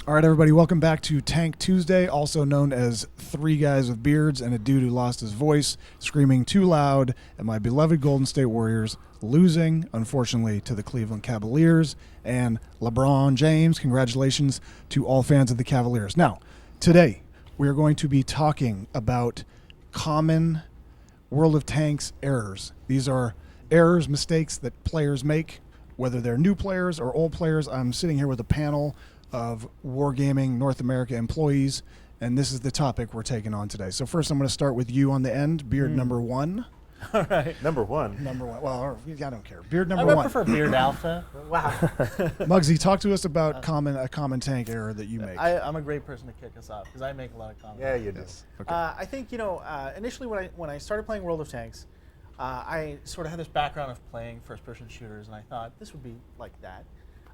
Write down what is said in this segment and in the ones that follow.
All right, everybody, welcome back to Tank Tuesday, also known as Three Guys with Beards and a Dude Who Lost His Voice, screaming too loud at my beloved Golden State Warriors, losing, unfortunately, to the Cleveland Cavaliers, and LeBron James. Congratulations to all fans of the Cavaliers. Now, today, we are going to be talking about common World of Tanks errors. These are errors, mistakes that players make, whether they're new players or old players. I'm sitting here with a panel of Wargaming North America employees, and this is the topic we're taking on today. So first I'm going to start with you on the end, Beard number one. All right. Number one. Number one. Well, I don't care. Beard number I one. prefer Beard Alpha. Wow. Muggsy, talk to us about a common tank error that you make. I'm a great person to kick us off because I make a lot of comments. Yeah, you do. Okay. I think, initially when I started playing World of Tanks, I sort of had this background of playing first-person shooters, and I thought this would be like that.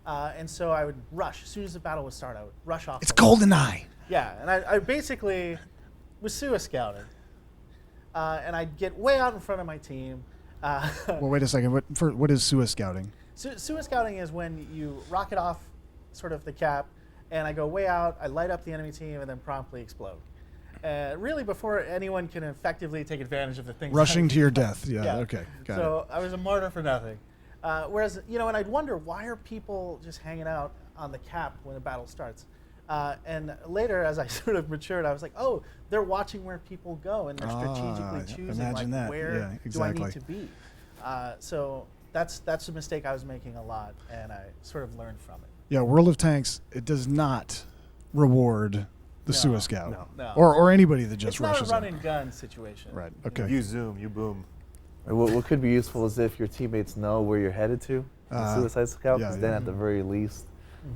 And so I would rush. As soon as the battle would start, I would rush off. It's GoldenEye. Yeah, and I basically was SUA scouting. And I'd get way out in front of my team. Well, wait a second. What is SUA scouting? SUA scouting is when you rocket off sort of the cap, and I go way out, I light up the enemy team, and then promptly explode. Really before anyone can effectively take advantage of the things. Rushing to your death. Yeah, okay. Got it. So I was a martyr for nothing. Whereas, and I'd wonder, why are people just hanging out on the cap when the battle starts? And later, as I sort of matured, I was like, oh, they're watching where people go, and they're strategically choosing where do I need to be. So that's a mistake I was making a lot, and I sort of learned from it. Yeah, World of Tanks, it does not reward the SUA scout. No. Or anybody that just It's rushes not a in. run-and-gun situation. Right, okay. You zoom, you boom. What could be useful is if your teammates know where you're headed to, Suicide Scout, because then at the very least,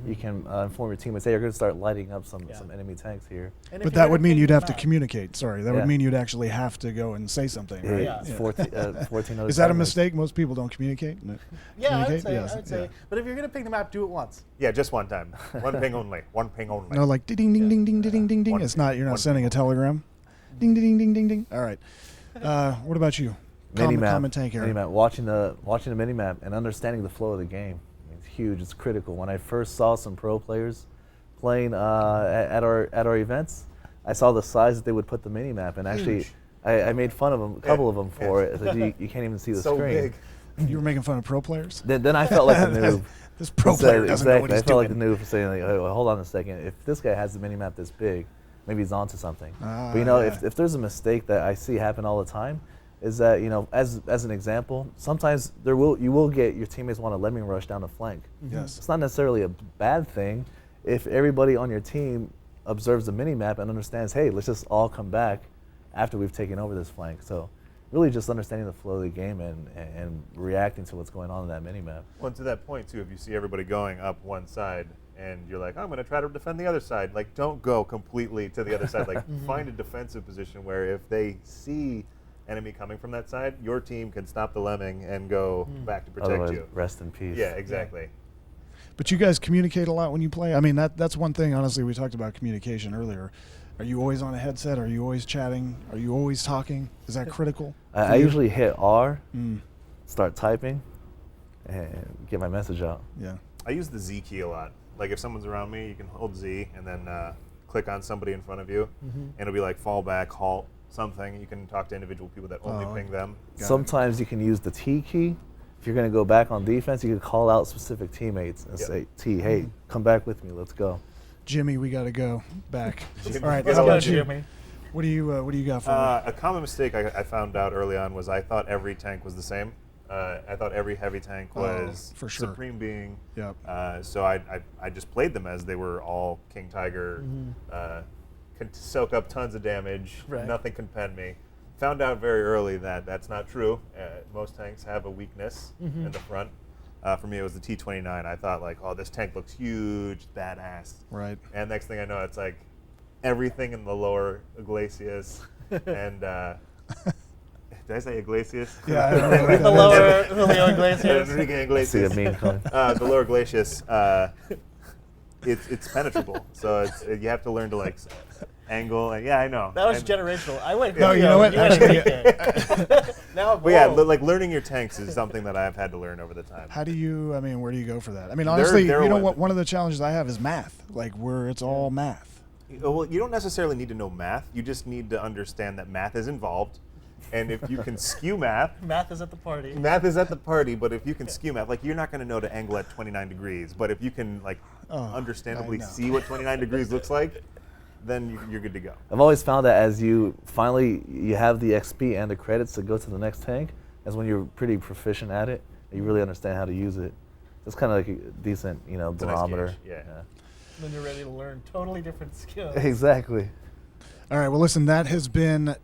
you can inform your teammates, hey, you're going to start lighting up some enemy tanks here. But that would mean you'd have to communicate. Sorry, that would mean you'd actually have to go and say something, right? Yeah. 14 other Is that a teammates. mistake? Most people don't communicate? No. Yeah, I Communicate? would say. But if you're going to pick the map, do it once. Yeah, just one time. One ping only. One ping only. No, like ding ding ding ding ding ding ding. One It's ping. not. You're not One sending a ping. telegram. Ding ding ding ding ding. All right. What about you? Common tank error. Minimap. Watching the minimap and understanding the flow of the game. It's huge. It's critical. When I first saw some pro players playing at our events, I saw the size that they would put the minimap, and actually, I made fun of them, a couple of them for it. Like, you can't even see the So screen. big. You were making fun of pro players. Then I felt like a noob. This pro player doesn't know what I he's felt doing. like the noob for saying, like, oh, hold on a second. If this guy has the minimap this big, maybe he's onto something. But if there's a mistake that I see happen all the time, is that as an example, sometimes you will get your teammates want to lemming rush down the flank. Yes. It's not necessarily a bad thing if everybody on your team observes the minimap and understands, hey, let's just all come back after we've taken over this flank. So really just understanding the flow of the game and reacting to what's going on in that minimap. Well, to that point, too, if you see everybody going up one side and you're like, I'm going to try to defend the other side, like, don't go completely to the other side. Like, find a defensive position where if they see enemy coming from that side, your team can stop the lemming and go back to protect Otherwise, you. rest in peace. Yeah, exactly. But you guys communicate a lot when you play. I mean, that's one thing. Honestly, we talked about communication earlier. Are you always on a headset? Are you always chatting? Are you always talking? Is that critical? I usually hit R, start typing, and get my message out. Yeah. I use the Z key a lot. Like, if someone's around me, you can hold Z and then click on somebody in front of you, and it'll be like fall back, halt, something. You can talk to individual people that only ping them. Sometimes you can use the T key. If you're going to go back on defense, you can call out specific teammates and say, T, hey, come back with me, let's go. Jimmy, we got to go back. Jimmy. All right. Let's How go, about you? Jimmy. What do you got for me? A common mistake I found out early on was I thought every tank was the same. I thought every heavy tank was for sure. Supreme Being. Yep. So I just played them as they were all King Tiger, can soak up tons of damage, Right. nothing can pen me. Found out very early that that's not true. Most tanks have a weakness in the front. For me, it was the T-29. I thought, like, oh, this tank looks huge, badass. Right. And next thing I know, it's like everything in the lower Iglesias and did I say Iglesias? Yeah. I don't know what The that lower Julio Iglesias. Enrique See a Iglesias. meme coming. The lower Iglesias, it's penetrable. So you have to learn to, like, angle. And yeah, I know. That was And- generational. I went. No, you Julio, know what? and you went Actually, Enrique. Now, But yeah, whoa. like learning your tanks is something that I've had to learn over the time. How do you? I mean, where do you go for that? I mean, honestly, they're you know what- what? One of the challenges I have is math. Like where it's all math. Well, you don't necessarily need to know math. You just need to understand that math is involved. And if you can skew math, Math is at the party. math is at the party, but if you can skew math, like you're not going to know to angle at 29 degrees, but if you can like understandably I know. see what 29 degrees looks like, then you're good to go. I've always found that as you have the XP and the credits to go to the next tank, that's when you're pretty proficient at it and you really understand how to use it. It's kind of like a decent, a nice barometer. gauge, yeah. Then you're ready to learn totally different skills. Exactly. All right. Well, listen, that has been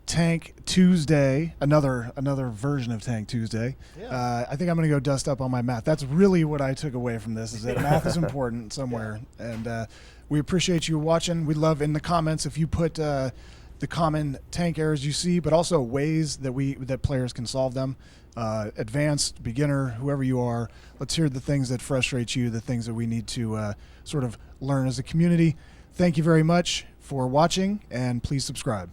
Tank Tuesday, another version of Tank Tuesday. Yeah. I think I'm going to go dust up on my math. That's really what I took away from this, is that math is important somewhere. And we appreciate you watching. We'd love in the comments if you put the common tank errors you see, but also ways that players can solve them. Advanced, beginner, whoever you are, let's hear the things that frustrate you, the things that we need to sort of learn as a community. Thank you very much for watching, and please subscribe.